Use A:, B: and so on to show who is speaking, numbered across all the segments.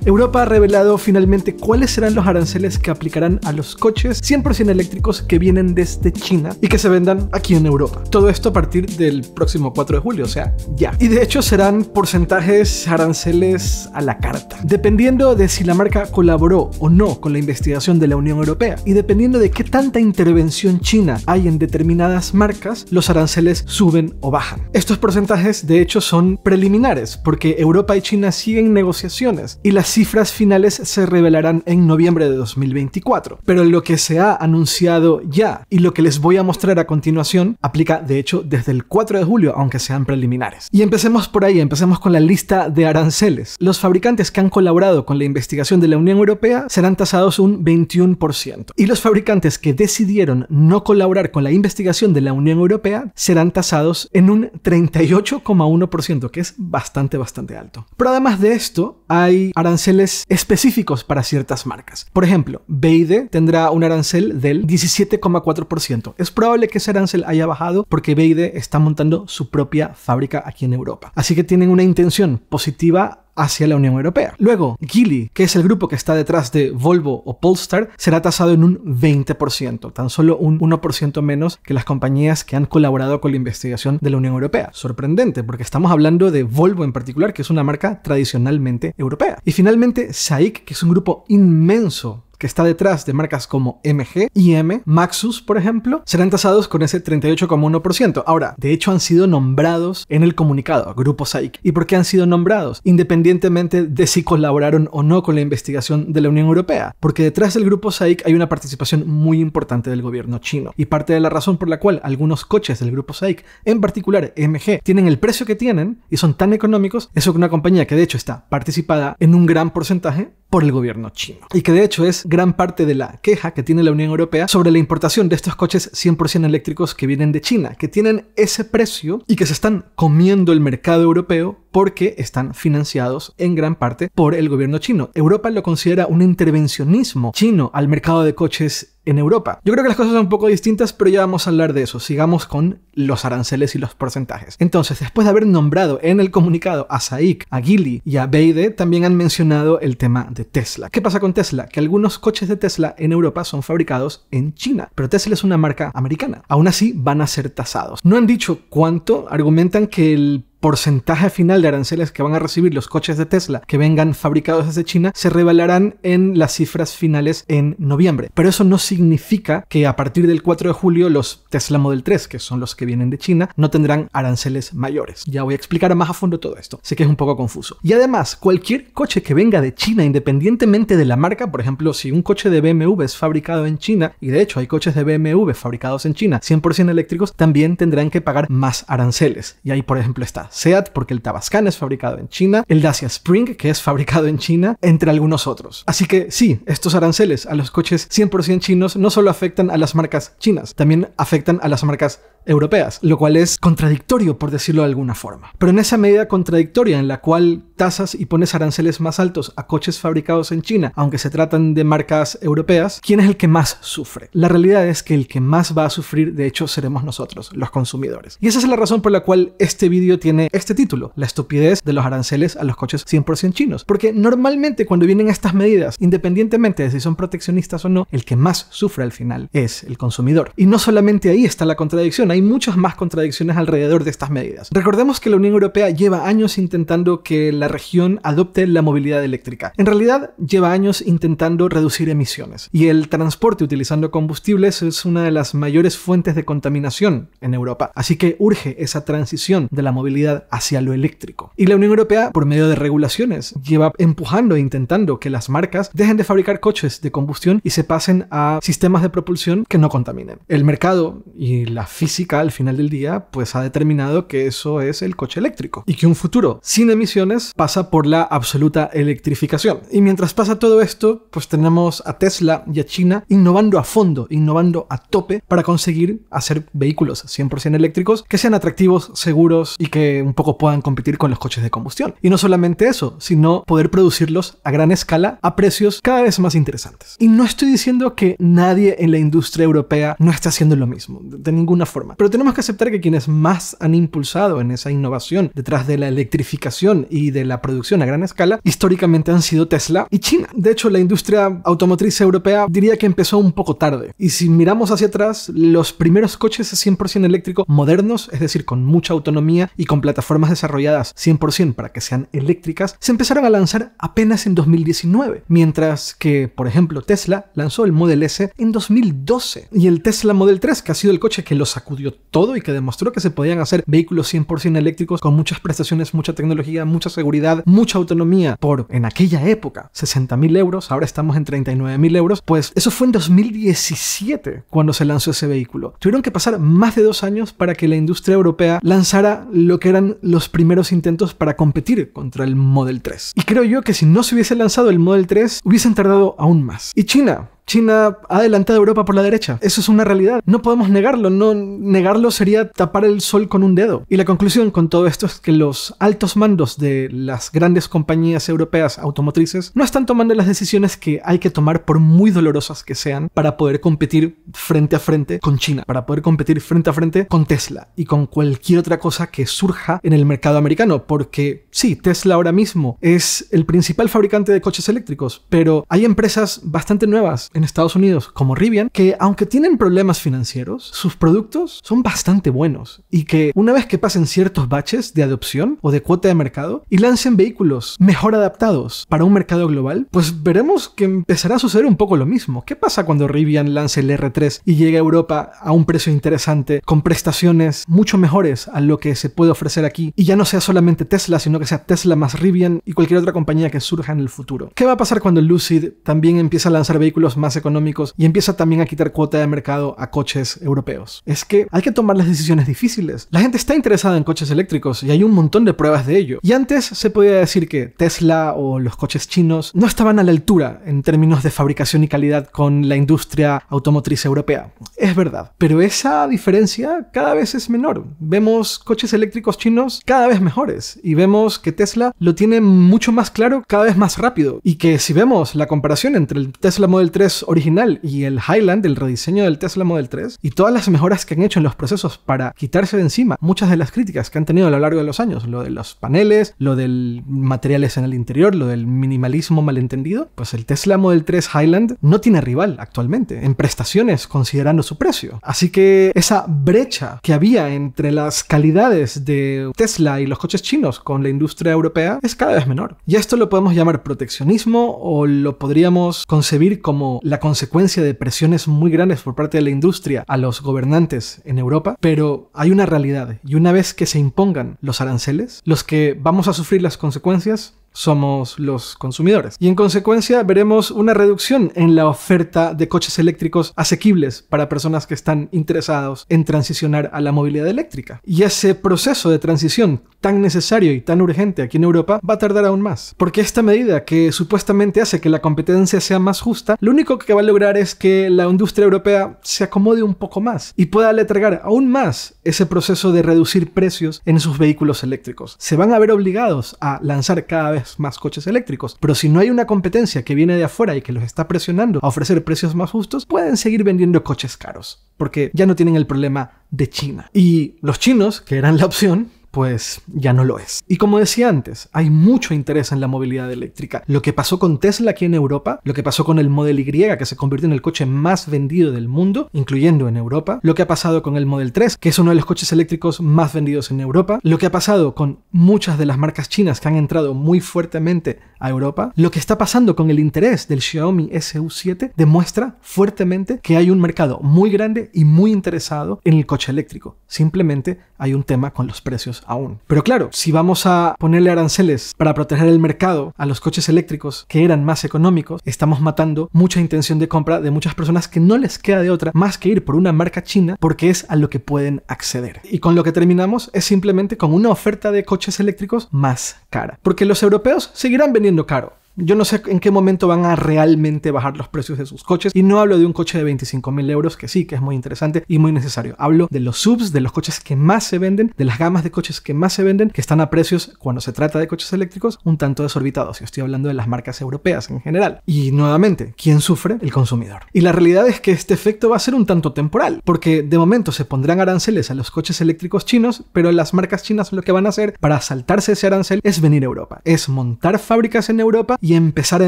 A: Europa ha revelado finalmente cuáles serán los aranceles que aplicarán a los coches 100% eléctricos que vienen desde China y que se vendan aquí en Europa. Todo esto a partir del próximo 4 de julio, o sea, ya. Y de hecho serán porcentajes aranceles a la carta, dependiendo de si la marca colaboró o no con la investigación de la Unión Europea y dependiendo de qué tanta intervención china hay en determinadas marcas, los aranceles suben o bajan. Estos porcentajes de hecho son preliminares porque Europa y China siguen negociaciones y las cifras finales se revelarán en noviembre de 2024. Pero lo que se ha anunciado ya y lo que les voy a mostrar a continuación aplica de hecho desde el 4 de julio, aunque sean preliminares. Y empecemos por ahí, empecemos con la lista de aranceles. Los fabricantes que han colaborado con la investigación de la Unión Europea serán tasados un 21%. Y los fabricantes que decidieron no colaborar con la investigación de la Unión Europea serán tasados en un 38,1%, que es bastante alto. Pero además de esto, hay aranceles específicos para ciertas marcas. Por ejemplo, BYD tendrá un arancel del 17,4%. Es probable que ese arancel haya bajado porque BYD está montando su propia fábrica aquí en Europa. Así que tienen una intención positiva hacia la Unión Europea. Luego, Geely, que es el grupo que está detrás de Volvo o Polestar, será tasado en un 20%, tan solo un 1% menos que las compañías que han colaborado con la investigación de la Unión Europea. Sorprendente, porque estamos hablando de Volvo en particular, que es una marca tradicionalmente europea. Y finalmente, SAIC, que es un grupo inmenso que está detrás de marcas como MG, IM, Maxus, por ejemplo, serán tasados con ese 38,1%. Ahora, de hecho han sido nombrados en el comunicado, Grupo SAIC. ¿Y por qué han sido nombrados? Independientemente de si colaboraron o no con la investigación de la Unión Europea. Porque detrás del Grupo SAIC hay una participación muy importante del gobierno chino. Y parte de la razón por la cual algunos coches del Grupo SAIC, en particular MG, tienen el precio que tienen y son tan económicos, es una compañía que de hecho está participada en un gran porcentaje por el gobierno chino. Y que de hecho es gran parte de la queja que tiene la Unión Europea sobre la importación de estos coches 100% eléctricos que vienen de China, que tienen ese precio y que se están comiendo el mercado europeo porque están financiados en gran parte por el gobierno chino. Europa lo considera un intervencionismo chino al mercado de coches en Europa. Yo creo que las cosas son un poco distintas, pero ya vamos a hablar de eso. Sigamos con los aranceles y los porcentajes. Entonces, después de haber nombrado en el comunicado a SAIC, a Geely y a BYD, también han mencionado el tema de Tesla. ¿Qué pasa con Tesla? Que algunos coches de Tesla en Europa son fabricados en China, pero Tesla es una marca americana. Aún así, van a ser tasados. No han dicho cuánto, argumentan que el porcentaje final de aranceles que van a recibir los coches de Tesla que vengan fabricados desde China se revelarán en las cifras finales en noviembre. Pero eso no significa que a partir del 4 de julio los Tesla Model 3, que son los que vienen de China, no tendrán aranceles mayores. Ya voy a explicar más a fondo todo esto. Sé que es un poco confuso. Y además, cualquier coche que venga de China, independientemente de la marca, por ejemplo, si un coche de BMW es fabricado en China, y de hecho hay coches de BMW fabricados en China 100% eléctricos, también tendrán que pagar más aranceles. Y ahí, por ejemplo, está SEAT, porque el Tavascan es fabricado en China, el Dacia Spring, que es fabricado en China, entre algunos otros. Así que sí, estos aranceles a los coches 100% chinos no solo afectan a las marcas chinas, también afectan a las marcas europeas, lo cual es contradictorio, por decirlo de alguna forma. Pero en esa medida contradictoria en la cual tasas y pones aranceles más altos a coches fabricados en China, aunque se tratan de marcas europeas, ¿quién es el que más sufre? La realidad es que el que más va a sufrir, de hecho, seremos nosotros, los consumidores. Y esa es la razón por la cual este vídeo tiene este título, la estupidez de los aranceles a los coches 100% chinos. Porque normalmente cuando vienen estas medidas, independientemente de si son proteccionistas o no, el que más sufre al final es el consumidor. Y no solamente ahí está la contradicción, hay muchas más contradicciones alrededor de estas medidas. Recordemos que la Unión Europea lleva años intentando que la región adopte la movilidad eléctrica. En realidad, lleva años intentando reducir emisiones. Y el transporte utilizando combustibles es una de las mayores fuentes de contaminación en Europa. Así que urge esa transición de la movilidad hacia lo eléctrico. Y la Unión Europea, por medio de regulaciones, lleva empujando e intentando que las marcas dejen de fabricar coches de combustión y se pasen a sistemas de propulsión que no contaminen. El mercado y la física al final del día pues ha determinado que eso es el coche eléctrico y que un futuro sin emisiones pasa por la absoluta electrificación. Y mientras pasa todo esto, pues tenemos a Tesla y a China innovando a fondo, innovando a tope para conseguir hacer vehículos 100% eléctricos que sean atractivos, seguros y que un poco puedan competir con los coches de combustión. Y no solamente eso, sino poder producirlos a gran escala a precios cada vez más interesantes. Y no estoy diciendo que nadie en la industria europea no esté haciendo lo mismo, de ninguna forma. Pero tenemos que aceptar que quienes más han impulsado en esa innovación detrás de la electrificación y de la producción a gran escala, históricamente han sido Tesla y China. De hecho, la industria automotriz europea diría que empezó un poco tarde. Y si miramos hacia atrás, los primeros coches 100% eléctricos modernos, es decir, con mucha autonomía y con plataformas desarrolladas 100% para que sean eléctricas, se empezaron a lanzar apenas en 2019, mientras que, por ejemplo, Tesla lanzó el Model S en 2012 y el Tesla Model 3, que ha sido el coche que lo sacudió todo y que demostró que se podían hacer vehículos 100% eléctricos con muchas prestaciones, mucha tecnología, mucha seguridad, mucha autonomía por, en aquella época, 60.000 euros, ahora estamos en 39.000 euros, pues eso fue en 2017 cuando se lanzó ese vehículo. Tuvieron que pasar más de 2 años para que la industria europea lanzara lo que eran los primeros intentos para competir contra el Model 3. Y creo yo que si no se hubiese lanzado el Model 3, hubiesen tardado aún más. Y China ha adelantado a Europa por la derecha. Eso es una realidad. No podemos negarlo. No negarlo sería tapar el sol con un dedo. Y la conclusión con todo esto es que los altos mandos de las grandes compañías europeas automotrices no están tomando las decisiones que hay que tomar, por muy dolorosas que sean, para poder competir frente a frente con China, para poder competir frente a frente con Tesla y con cualquier otra cosa que surja en el mercado americano. Porque sí, Tesla ahora mismo es el principal fabricante de coches eléctricos, pero hay empresas bastante nuevas en Estados Unidos como Rivian, que aunque tienen problemas financieros, sus productos son bastante buenos y que una vez que pasen ciertos baches de adopción o de cuota de mercado y lancen vehículos mejor adaptados para un mercado global, pues veremos que empezará a suceder un poco lo mismo. ¿Qué pasa cuando Rivian lance el R3 y llegue a Europa a un precio interesante, con prestaciones mucho mejores a lo que se puede ofrecer aquí, y ya no sea solamente Tesla, sino que sea Tesla más Rivian y cualquier otra compañía que surja en el futuro? ¿Qué va a pasar cuando Lucid también empieza a lanzar vehículos más económicos y empieza también a quitar cuota de mercado a coches europeos? Es que hay que tomar las decisiones difíciles. La gente está interesada en coches eléctricos y hay un montón de pruebas de ello. Y antes se podía decir que Tesla o los coches chinos no estaban a la altura en términos de fabricación y calidad con la industria automotriz europea. Es verdad, pero esa diferencia cada vez es menor. Vemos coches eléctricos chinos cada vez mejores y vemos que Tesla lo tiene mucho más claro, cada vez más rápido, y que si vemos la comparación entre el Tesla Model 3 original y el Highland, el rediseño del Tesla Model 3, y todas las mejoras que han hecho en los procesos para quitarse de encima muchas de las críticas que han tenido a lo largo de los años, lo de los paneles, lo del materiales en el interior, lo del minimalismo malentendido, pues el Tesla Model 3 Highland no tiene rival actualmente en prestaciones considerando su precio. Así que esa brecha que había entre las calidades de Tesla y los coches chinos con la industria europea es cada vez menor. Y esto lo podemos llamar proteccionismo o lo podríamos concebir como la consecuencia de presiones muy grandes por parte de la industria a los gobernantes en Europa, pero hay una realidad, y una vez que se impongan los aranceles, los que vamos a sufrir las consecuencias somos los consumidores. Y en consecuencia veremos una reducción en la oferta de coches eléctricos asequibles para personas que están interesados en transicionar a la movilidad eléctrica. Y ese proceso de transición tan necesario y tan urgente aquí en Europa va a tardar aún más. Porque esta medida, que supuestamente hace que la competencia sea más justa, lo único que va a lograr es que la industria europea se acomode un poco más y pueda letargar aún más ese proceso de reducir precios en sus vehículos eléctricos. Se van a ver obligados a lanzar cada vez más coches eléctricos, pero si no hay una competencia que viene de afuera y que los está presionando a ofrecer precios más justos, pueden seguir vendiendo coches caros, porque ya no tienen el problema de China. Y los chinos, que eran la opción, pues ya no lo es. Y como decía antes, hay mucho interés en la movilidad eléctrica. Lo que pasó con Tesla aquí en Europa, lo que pasó con el Model Y, que se convirtió en el coche más vendido del mundo, incluyendo en Europa, lo que ha pasado con el Model 3, que es uno de los coches eléctricos más vendidos en Europa, lo que ha pasado con muchas de las marcas chinas que han entrado muy fuertemente a Europa, lo que está pasando con el interés del Xiaomi SU7, demuestra fuertemente que hay un mercado muy grande y muy interesado en el coche eléctrico. Simplemente hay un tema con los precios aún. Pero claro, si vamos a ponerle aranceles para proteger el mercado a los coches eléctricos que eran más económicos, estamos matando mucha intención de compra de muchas personas que no les queda de otra más que ir por una marca china porque es a lo que pueden acceder. Y con lo que terminamos es simplemente con una oferta de coches eléctricos más cara. Porque los europeos seguirán vendiendo caro. Yo no sé en qué momento van a realmente bajar los precios de sus coches, y no hablo de un coche de 25.000 euros, que sí, que es muy interesante y muy necesario. Hablo de los subs, de los coches que más se venden, de las gamas de coches que más se venden, que están a precios, cuando se trata de coches eléctricos, un tanto desorbitados. Yo estoy hablando de las marcas europeas en general. Y nuevamente, ¿quién sufre? El consumidor. Y la realidad es que este efecto va a ser un tanto temporal, porque de momento se pondrán aranceles a los coches eléctricos chinos, pero las marcas chinas lo que van a hacer para saltarse ese arancel es venir a Europa. Es montar fábricas en Europa y empezar a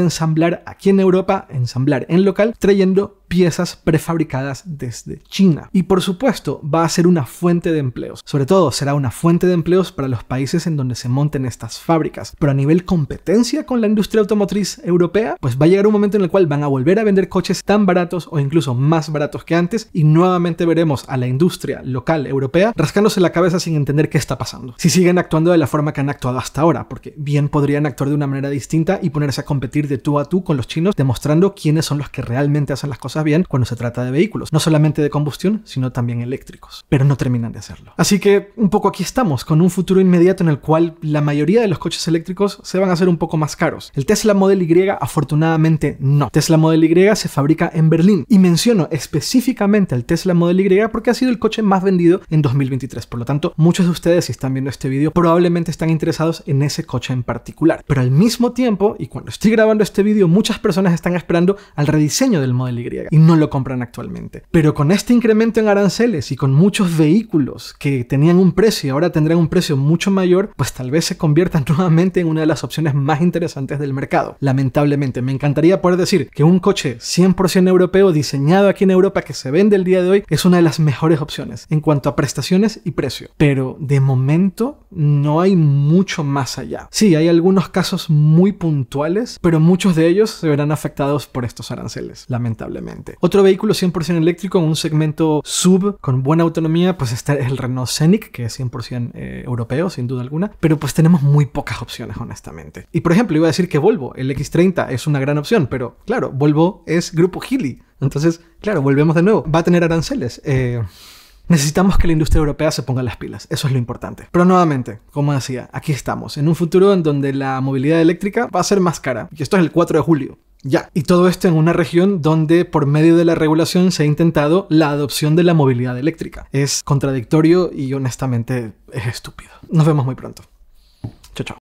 A: ensamblar aquí en Europa, ensamblar en local, trayendo piezas prefabricadas desde China. Y por supuesto, va a ser una fuente de empleos. Sobre todo, será una fuente de empleos para los países en donde se monten estas fábricas. Pero a nivel competencia con la industria automotriz europea, pues va a llegar un momento en el cual van a volver a vender coches tan baratos o incluso más baratos que antes, y nuevamente veremos a la industria local europea rascándose la cabeza sin entender qué está pasando. Si siguen actuando de la forma que han actuado hasta ahora, porque bien podrían actuar de una manera distinta y ponerse a competir de tú a tú con los chinos, demostrando quiénes son los que realmente hacen las cosas bien cuando se trata de vehículos, no solamente de combustión, sino también eléctricos, pero no terminan de hacerlo. Así que un poco aquí estamos, con un futuro inmediato en el cual la mayoría de los coches eléctricos se van a hacer un poco más caros. El Tesla Model Y, afortunadamente, no. Tesla Model Y se fabrica en Berlín, y menciono específicamente al Tesla Model Y porque ha sido el coche más vendido en 2023. Por lo tanto, muchos de ustedes, si están viendo este video, probablemente están interesados en ese coche en particular. Pero al mismo tiempo, y cuando estoy grabando este video, muchas personas están esperando al rediseño del Model Y y no lo compran actualmente. Pero con este incremento en aranceles y con muchos vehículos que tenían un precio y ahora tendrán un precio mucho mayor, pues tal vez se conviertan nuevamente en una de las opciones más interesantes del mercado. Lamentablemente, me encantaría poder decir que un coche 100% europeo diseñado aquí en Europa que se vende el día de hoy es una de las mejores opciones en cuanto a prestaciones y precio. Pero de momento no hay mucho más allá. Sí, hay algunos casos muy puntuales, pero muchos de ellos se verán afectados por estos aranceles, lamentablemente. Otro vehículo 100% eléctrico en un segmento sub con buena autonomía, pues está el Renault Scenic, que es 100% europeo, sin duda alguna, pero pues tenemos muy pocas opciones, honestamente. Y por ejemplo, iba a decir que Volvo, el X30 es una gran opción, pero claro, Volvo es Grupo Geely. Entonces, claro, volvemos de nuevo. Va a tener aranceles. Necesitamos que la industria europea se ponga las pilas, eso es lo importante. Pero nuevamente, como decía, aquí estamos, en un futuro en donde la movilidad eléctrica va a ser más cara, y esto es el 4 de julio. Ya, y todo esto en una región donde por medio de la regulación se ha intentado la adopción de la movilidad eléctrica. Es contradictorio y honestamente es estúpido. Nos vemos muy pronto. Chao, chao.